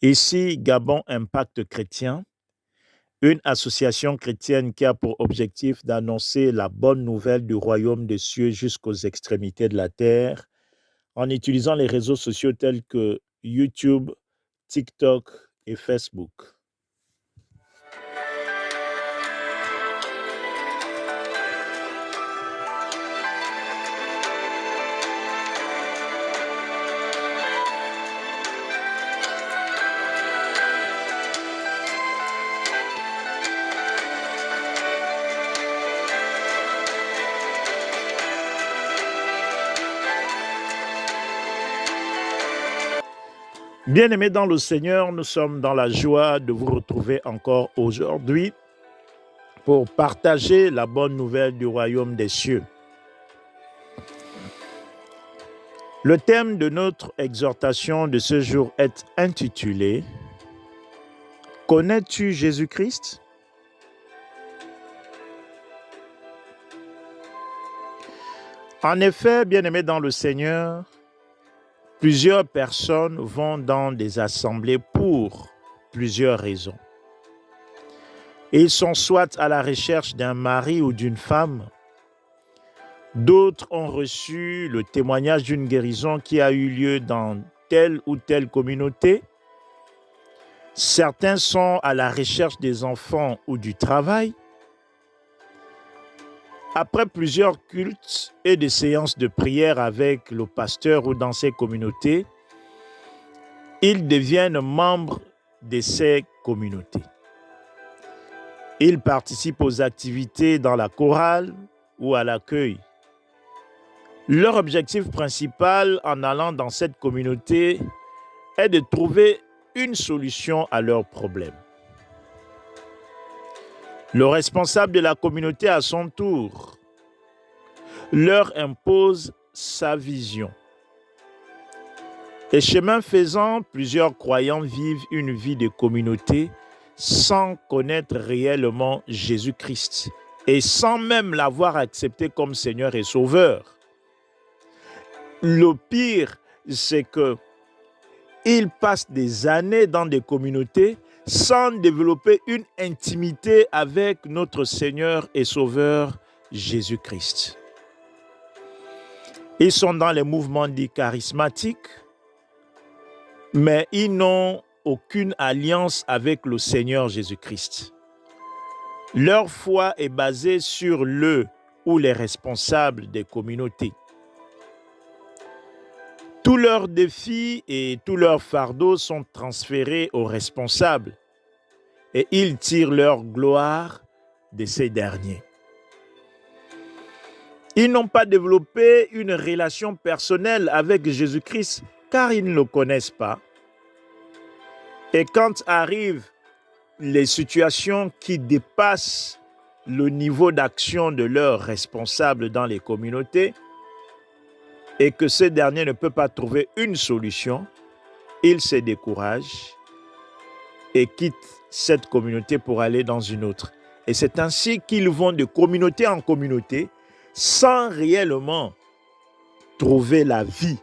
Ici, Gabon Impact Chrétien, une association chrétienne qui a pour objectif d'annoncer la bonne nouvelle du royaume des cieux jusqu'aux extrémités de la terre en utilisant les réseaux sociaux tels que YouTube, TikTok et Facebook. Bien-aimés dans le Seigneur, nous sommes dans la joie de vous retrouver encore aujourd'hui pour partager la bonne nouvelle du royaume des cieux. Le thème de notre exhortation de ce jour est intitulé « Connais-tu Jésus-Christ » En effet, bien-aimés dans le Seigneur, plusieurs personnes vont dans des assemblées pour plusieurs raisons. Ils sont soit à la recherche d'un mari ou d'une femme. D'autres ont reçu le témoignage d'une guérison qui a eu lieu dans telle ou telle communauté. Certains sont à la recherche des enfants ou du travail. Après plusieurs cultes et des séances de prière avec le pasteur ou dans ces communautés, ils deviennent membres de ces communautés. Ils participent aux activités dans la chorale ou à l'accueil. Leur objectif principal en allant dans cette communauté est de trouver une solution à leurs problèmes. Le responsable de la communauté, à son tour, leur impose sa vision. Et chemin faisant, plusieurs croyants vivent une vie de communauté sans connaître réellement Jésus-Christ et sans même l'avoir accepté comme Seigneur et Sauveur. Le pire, c'est que ils passent des années dans des communautés sans développer une intimité avec notre Seigneur et Sauveur Jésus-Christ. Ils sont dans les mouvements dits charismatiques, mais ils n'ont aucune alliance avec le Seigneur Jésus-Christ. Leur foi est basée sur le ou les responsables des communautés. Tous leurs défis et tous leurs fardeaux sont transférés aux responsables et ils tirent leur gloire de ces derniers. Ils n'ont pas développé une relation personnelle avec Jésus-Christ car ils ne le connaissent pas. Et quand arrivent les situations qui dépassent le niveau d'action de leurs responsables dans les communautés, et que ce dernier ne peut pas trouver une solution, il se décourage et quitte cette communauté pour aller dans une autre. Et c'est ainsi qu'ils vont de communauté en communauté sans réellement trouver la vie,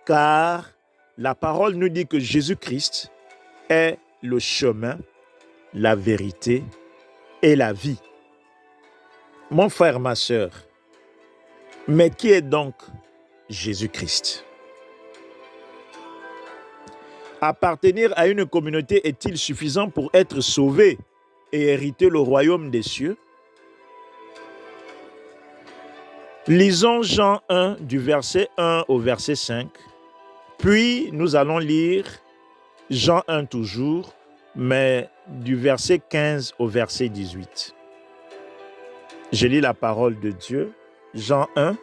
car la parole nous dit que Jésus-Christ est le chemin, la vérité et la vie. Mon frère, ma sœur, mais qui est donc Jésus-Christ? Appartenir à une communauté est-il suffisant pour être sauvé et hériter le royaume des cieux? Lisons Jean 1 du verset 1 au verset 5. Puis nous allons lire Jean 1 toujours, mais du verset 15 au verset 18. Je lis la parole de Dieu, Jean 1,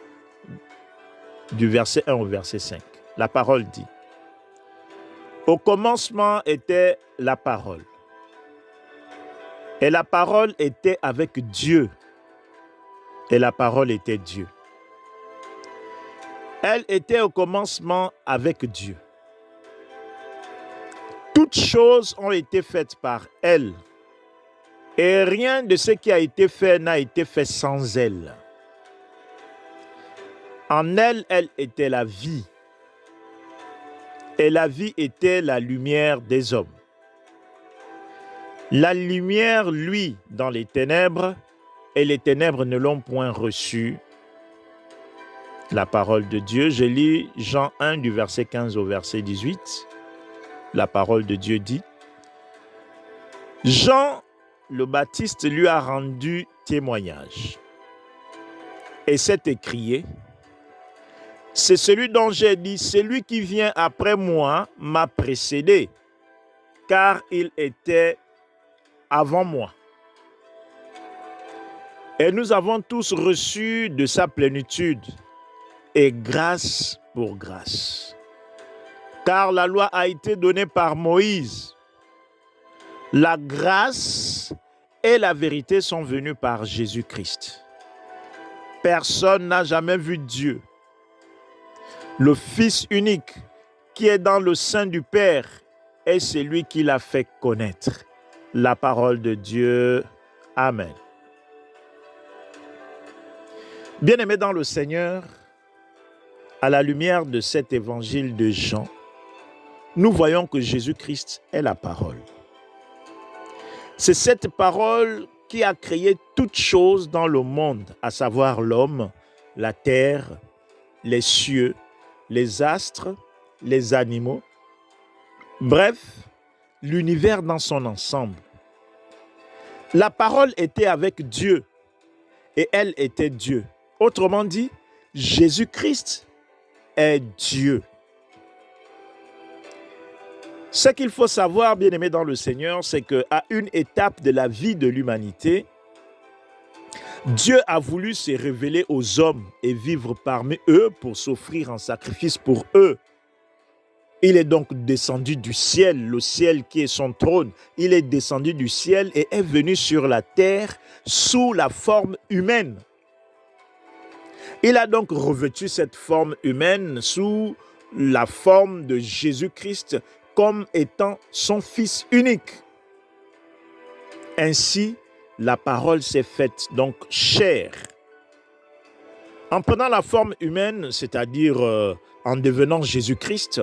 du verset 1 au verset 5. La parole dit: Au commencement était la parole, et la parole était avec Dieu, et la parole était Dieu. Elle était au commencement avec Dieu. Toutes choses ont été faites par elle, et rien de ce qui a été fait n'a été fait sans elle. En elle, elle était la vie, et la vie était la lumière des hommes. La lumière, lui, dans les ténèbres, et les ténèbres ne l'ont point reçue. La parole de Dieu, je lis Jean 1 du verset 15 au verset 18. La parole de Dieu dit, Jean le Baptiste lui a rendu témoignage et s'est écrié, c'est celui dont j'ai dit, celui qui vient après moi m'a précédé, car il était avant moi. Et nous avons tous reçu de sa plénitude, et grâce pour grâce. Car la loi a été donnée par Moïse. La grâce et la vérité sont venues par Jésus-Christ. Personne n'a jamais vu Dieu. Le Fils unique qui est dans le sein du Père est celui qui l'a fait connaître. La parole de Dieu. Amen. Bien-aimés dans le Seigneur, à la lumière de cet évangile de Jean, nous voyons que Jésus-Christ est la parole. C'est cette parole qui a créé toutes choses dans le monde, à savoir l'homme, la terre, les cieux, les astres, les animaux. Bref, l'univers dans son ensemble. La parole était avec Dieu et elle était Dieu. Autrement dit, Jésus-Christ est Dieu. Ce qu'il faut savoir, bien-aimé dans le Seigneur, c'est qu'à une étape de la vie de l'humanité, Dieu a voulu se révéler aux hommes et vivre parmi eux pour s'offrir en sacrifice pour eux. Il est donc descendu du ciel, le ciel qui est son trône. Il est descendu du ciel et est venu sur la terre sous la forme humaine. Il a donc revêtu cette forme humaine sous la forme de Jésus-Christ comme étant son Fils unique. Ainsi, la parole s'est faite donc chair. En prenant la forme humaine, c'est-à-dire en devenant Jésus-Christ,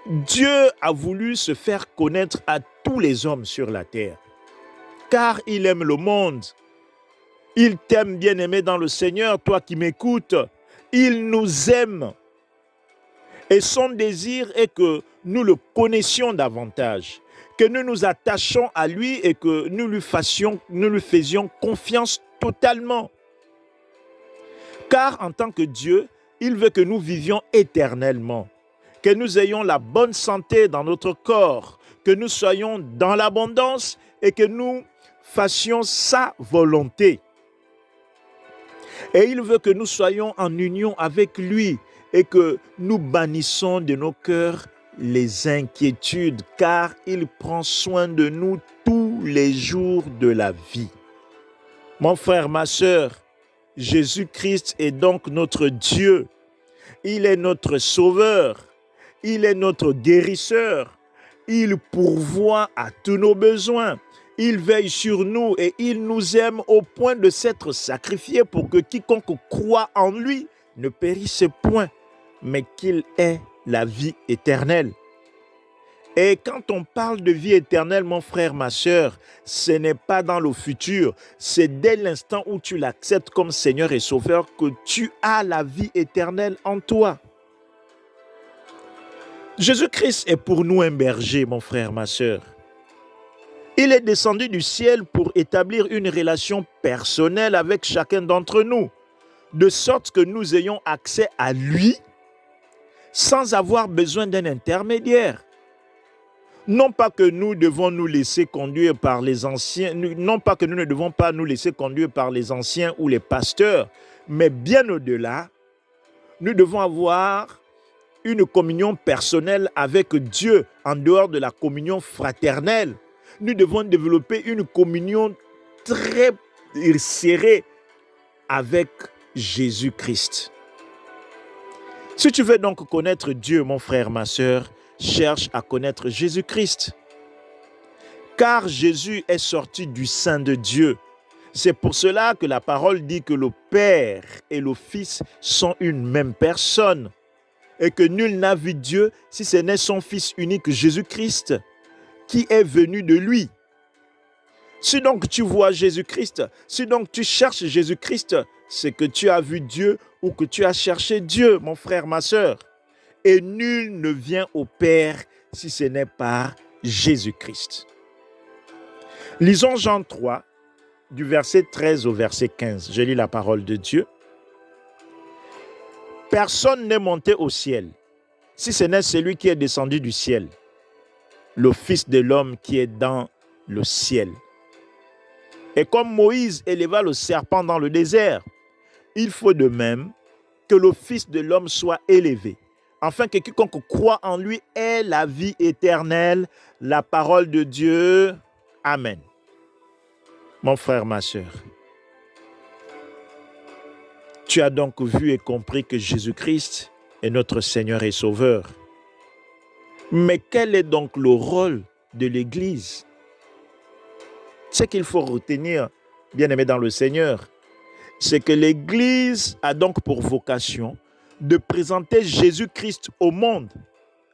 Dieu a voulu se faire connaître à tous les hommes sur la terre, car il aime le monde. Il t'aime, bien-aimé dans le Seigneur, toi qui m'écoutes. Il nous aime. Et son désir est que nous le connaissions davantage, que nous nous attachions à lui et que nous lui faisions confiance totalement. Car en tant que Dieu, il veut que nous vivions éternellement, que nous ayons la bonne santé dans notre corps, que nous soyons dans l'abondance et que nous fassions sa volonté. Et il veut que nous soyons en union avec lui et que nous bannissons de nos cœurs les inquiétudes, car il prend soin de nous tous les jours de la vie. Mon frère, ma sœur, Jésus-Christ est donc notre Dieu. Il est notre sauveur. Il est notre guérisseur. Il pourvoit à tous nos besoins. Il veille sur nous et il nous aime au point de s'être sacrifié pour que quiconque croit en lui ne périsse point, mais qu'il ait la vie éternelle. Et quand on parle de vie éternelle, mon frère, ma sœur, ce n'est pas dans le futur, c'est dès l'instant où tu l'acceptes comme Seigneur et Sauveur que tu as la vie éternelle en toi. Jésus-Christ est pour nous un berger, mon frère, ma sœur. Il est descendu du ciel pour établir une relation personnelle avec chacun d'entre nous, de sorte que nous ayons accès à lui sans avoir besoin d'un intermédiaire. Non pas que nous devons nous laisser conduire par les anciens, non pas que nous ne devons pas nous laisser conduire par les anciens ou les pasteurs, mais bien au-delà, nous devons avoir une communion personnelle avec Dieu en dehors de la communion fraternelle. Nous devons développer une communion très serrée avec Jésus-Christ. Si tu veux donc connaître Dieu, mon frère, ma sœur, cherche à connaître Jésus-Christ. Car Jésus est sorti du sein de Dieu. C'est pour cela que la parole dit que le Père et le Fils sont une même personne. et que nul n'a vu Dieu si ce n'est son Fils unique Jésus-Christ qui est venu de lui. Si donc tu vois Jésus-Christ, si donc tu cherches Jésus-Christ, c'est que tu as vu Dieu ou que tu as cherché Dieu, mon frère, ma sœur. Et nul ne vient au Père si ce n'est par Jésus-Christ. Lisons Jean 3, du verset 13 au verset 15. Je lis la parole de Dieu. Personne n'est monté au ciel, si ce n'est celui qui est descendu du ciel, le Fils de l'homme qui est dans le ciel. Et comme Moïse éleva le serpent dans le désert, il faut de même que le Fils de l'homme soit élevé, afin que quiconque croit en lui ait la vie éternelle. La parole de Dieu. Amen. Mon frère, ma sœur, tu as donc vu et compris que Jésus-Christ est notre Seigneur et Sauveur. Mais quel est donc le rôle de l'Église? Ce qu'il faut retenir, bien-aimé dans le Seigneur, c'est que l'Église a donc pour vocation de présenter Jésus-Christ au monde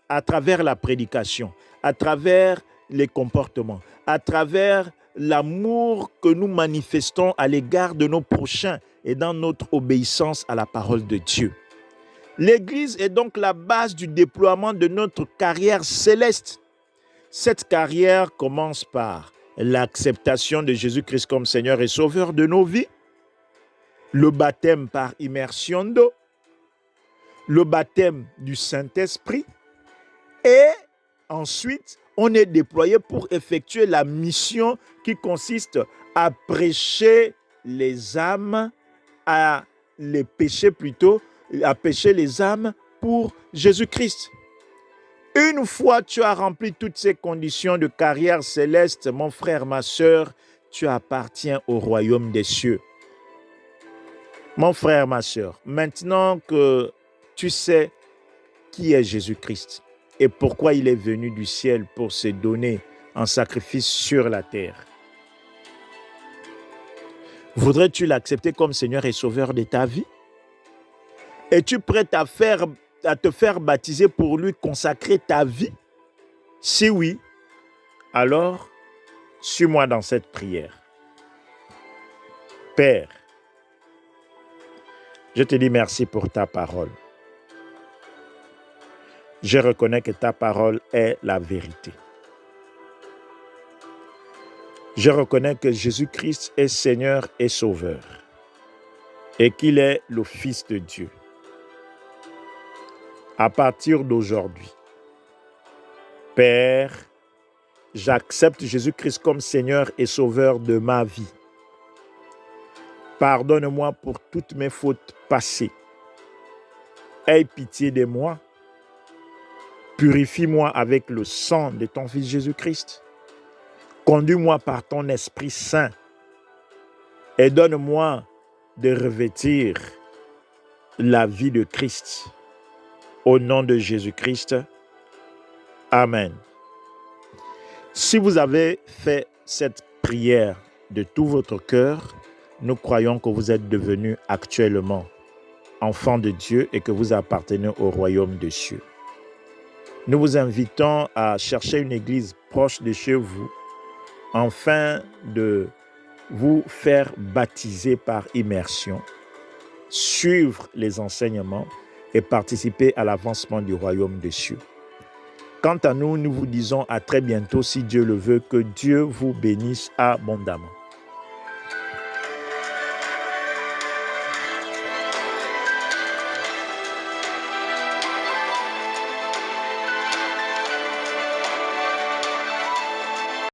à travers la prédication, à travers les comportements, à travers l'amour que nous manifestons à l'égard de nos prochains et dans notre obéissance à la parole de Dieu. L'Église est donc la base du déploiement de notre carrière céleste. Cette carrière commence par l'acceptation de Jésus-Christ comme Seigneur et Sauveur de nos vies, le baptême par immersion d'eau, le baptême du Saint-Esprit, et ensuite, on est déployé pour effectuer la mission qui consiste à prêcher les âmes, à pêcher les âmes pour Jésus-Christ. Une fois tu as rempli toutes ces conditions de carrière céleste, mon frère, ma sœur, tu appartiens au royaume des cieux. Mon frère, ma sœur, maintenant que tu sais qui est Jésus-Christ et pourquoi il est venu du ciel pour se donner en sacrifice sur la terre, voudrais-tu l'accepter comme Seigneur et Sauveur de ta vie? Es-tu prêt à te faire baptiser pour lui consacrer ta vie? Si oui, alors suis-moi dans cette prière. Père, je te dis merci pour ta parole. Je reconnais que ta parole est la vérité. Je reconnais que Jésus-Christ est Seigneur et Sauveur et qu'il est le Fils de Dieu. À partir d'aujourd'hui, Père, j'accepte Jésus-Christ comme Seigneur et Sauveur de ma vie. Pardonne-moi pour toutes mes fautes passées. Aie pitié de moi. Purifie-moi avec le sang de ton Fils Jésus-Christ. Conduis-moi par ton Esprit Saint et donne-moi de revêtir la vie de Christ. Au nom de Jésus-Christ. Amen. Si vous avez fait cette prière de tout votre cœur, nous croyons que vous êtes devenus actuellement enfants de Dieu et que vous appartenez au royaume des cieux. Nous vous invitons à chercher une église proche de chez vous afin de vous faire baptiser par immersion, suivre les enseignements et participer à l'avancement du royaume des cieux. Quant à nous, nous vous disons à très bientôt si Dieu le veut, que Dieu vous bénisse abondamment.